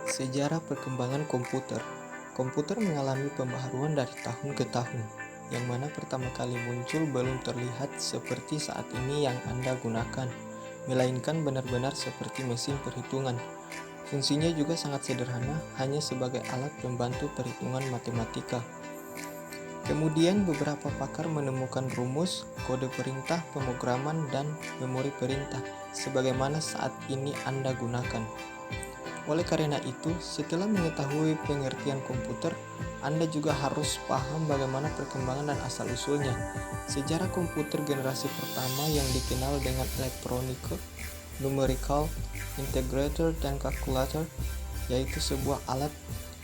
Sejarah perkembangan komputer. Komputer mengalami pembaharuan dari tahun ke tahun, yang mana pertama kali muncul belum terlihat seperti saat ini yang Anda gunakan, melainkan benar-benar seperti mesin perhitungan. Fungsinya juga sangat sederhana, hanya sebagai alat pembantu perhitungan matematika. Kemudian beberapa pakar menemukan rumus, kode perintah, pemrograman, dan memori perintah, sebagaimana saat ini Anda gunakan. Oleh karena itu, setelah mengetahui pengertian komputer, Anda juga harus paham bagaimana perkembangan dan asal-usulnya. Sejarah komputer generasi pertama yang dikenal dengan Electronic, Numerical, Integrator, dan Calculator, yaitu sebuah alat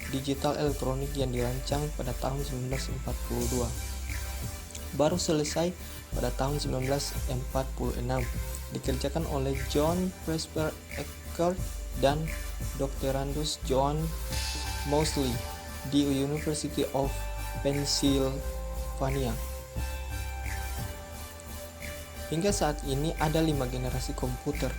digital elektronik yang dirancang pada tahun 1942. Baru selesai pada tahun 1946, dikerjakan oleh John Presper Eckert dan Dr. John Moseley di University of Pennsylvania. Hingga saat ini ada 5 generasi komputer.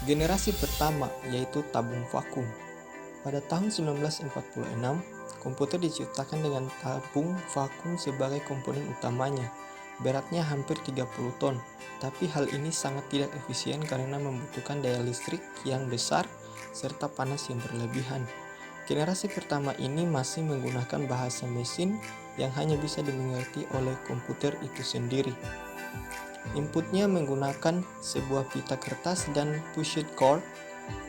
Generasi pertama yaitu tabung vakum. Pada tahun 1946, komputer diciptakan dengan tabung vakum sebagai komponen utamanya. Beratnya hampir 30 ton, tapi hal ini sangat tidak efisien karena membutuhkan daya listrik yang besar serta panas yang berlebihan. Generasi pertama ini masih menggunakan bahasa mesin yang hanya bisa dimengerti oleh komputer itu sendiri. Inputnya menggunakan sebuah pita kertas dan pushit cord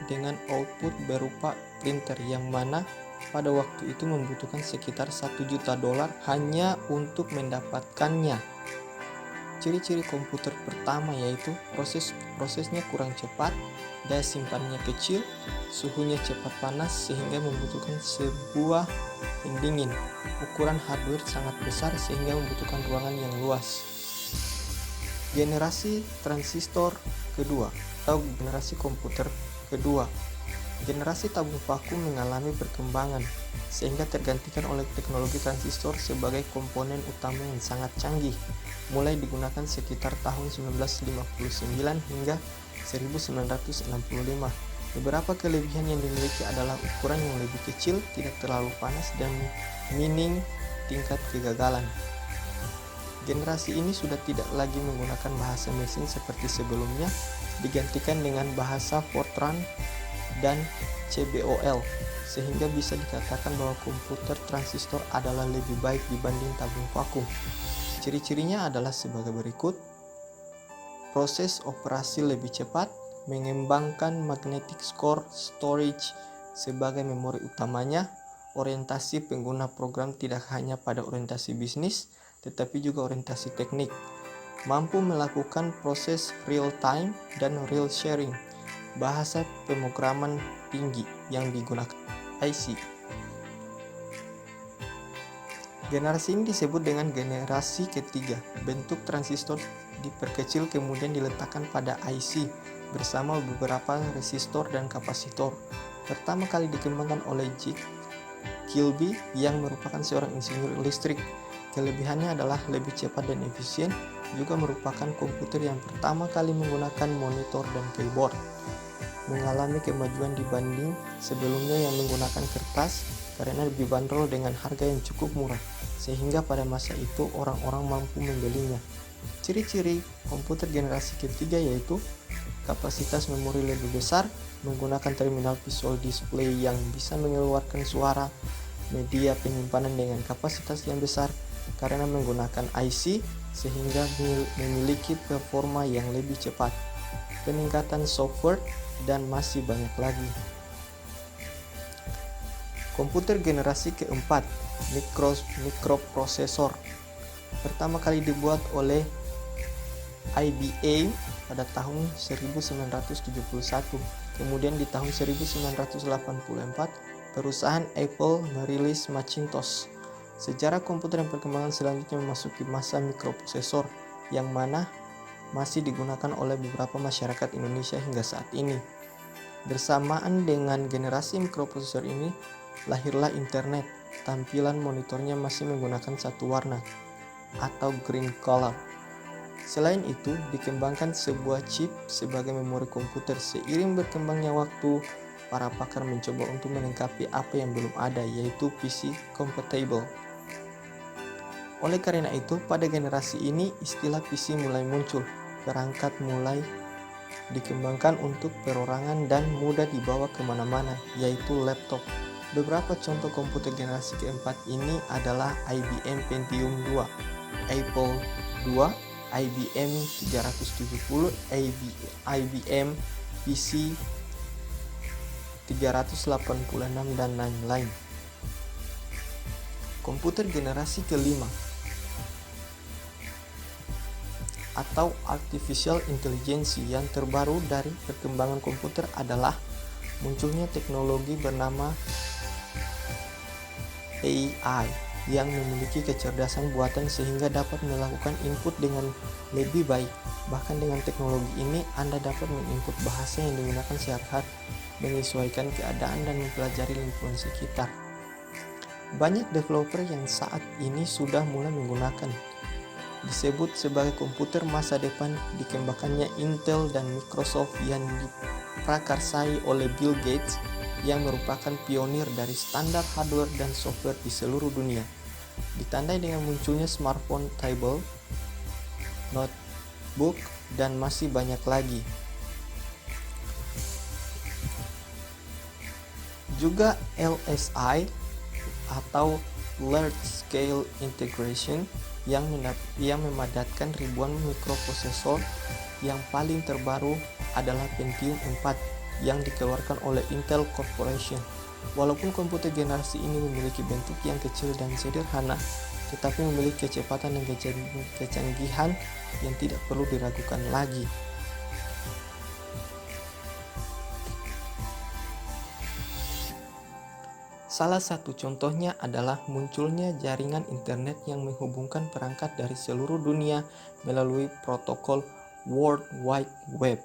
dengan output berupa printer yang mana pada waktu itu membutuhkan sekitar $1 juta hanya untuk mendapatkannya. Ciri-ciri komputer pertama yaitu prosesnya kurang cepat, daya simpannya kecil, suhunya cepat panas sehingga membutuhkan sebuah pendingin, ukuran hardware sangat besar sehingga membutuhkan ruangan yang luas. Generasi transistor kedua atau generasi komputer kedua. Generasi tabung vakum mengalami perkembangan sehingga tergantikan oleh teknologi transistor sebagai komponen utama yang sangat canggih, mulai digunakan sekitar tahun 1959 hingga 1965. Beberapa kelebihan yang dimiliki adalah ukuran yang lebih kecil, tidak terlalu panas, dan minim tingkat kegagalan. Generasi ini sudah tidak lagi menggunakan bahasa mesin seperti sebelumnya, digantikan dengan bahasa Fortran dan CBOL, sehingga bisa dikatakan bahwa komputer transistor adalah lebih baik dibanding tabung vakum. Ciri-cirinya adalah sebagai berikut: proses operasi lebih cepat, mengembangkan magnetic core storage sebagai memori utamanya, orientasi pengguna program tidak hanya pada orientasi bisnis, tetapi juga orientasi teknik, mampu melakukan proses real time dan real sharing, bahasa pemrograman tinggi yang digunakan IC. Generasi ini disebut dengan generasi ketiga. Bentuk transistor diperkecil kemudian diletakkan pada IC bersama beberapa resistor dan kapasitor. Pertama kali dikembangkan oleh J. Kilby yang merupakan seorang insinyur listrik. Kelebihannya adalah lebih cepat dan efisien, juga merupakan komputer yang pertama kali menggunakan monitor dan keyboard. Mengalami kemajuan dibanding sebelumnya yang menggunakan kertas karena lebih bandrol dengan harga yang cukup murah, sehingga pada masa itu orang-orang mampu membelinya. Ciri-ciri komputer generasi ketiga yaitu kapasitas memori lebih besar, menggunakan terminal visual display yang bisa mengeluarkan suara, media penyimpanan dengan kapasitas yang besar karena menggunakan IC sehingga memiliki performa yang lebih cepat, peningkatan software, dan masih banyak lagi. Komputer generasi keempat, mikroprosesor, pertama kali dibuat oleh IBM pada tahun 1971. Kemudian di tahun 1984, perusahaan Apple merilis Macintosh. Sejarah komputer dan perkembangan selanjutnya memasuki masa mikroprosesor, yang mana masih digunakan oleh beberapa masyarakat Indonesia hingga saat ini. Bersamaan dengan generasi mikroprosesor ini, lahirlah internet. Tampilan monitornya masih menggunakan satu warna. atau green color. Selain itu, dikembangkan sebuah chip sebagai memori komputer. Seiring berkembangnya waktu, para pakar mencoba untuk melengkapi apa yang belum ada, yaitu PC compatible. Oleh karena itu, pada generasi ini istilah PC mulai muncul. Perangkat mulai dikembangkan untuk perorangan dan mudah dibawa kemana-mana, yaitu laptop. Beberapa contoh komputer generasi keempat ini adalah IBM Pentium 2, Apple II, IBM 370, IBM PC 386, dan lain-lain. Komputer generasi kelima atau artificial intelligence yang terbaru dari perkembangan komputer adalah munculnya teknologi bernama AI yang memiliki kecerdasan buatan sehingga dapat melakukan input dengan lebih baik. Bahkan dengan teknologi ini, Anda dapat menginput bahasa yang digunakan sehari-hari, menyesuaikan keadaan dan mempelajari lingkungan sekitar. Banyak developer yang saat ini sudah mulai menggunakan. Disebut sebagai komputer masa depan, dikembangkannya Intel dan Microsoft yang diprakarsai oleh Bill Gates, yang merupakan pionir dari standar hardware dan software di seluruh dunia. Ditandai dengan munculnya smartphone, tablet, notebook, dan masih banyak lagi. Juga LSI atau Large Scale Integration yang memadatkan ribuan mikroprosesor. Yang paling terbaru adalah Pentium 4 yang dikeluarkan oleh Intel Corporation. Walaupun komputer generasi ini memiliki bentuk yang kecil dan sederhana, tetapi memiliki kecepatan dan kecanggihan yang tidak perlu diragukan lagi. Salah satu contohnya adalah munculnya jaringan internet yang menghubungkan perangkat dari seluruh dunia melalui protokol World Wide Web.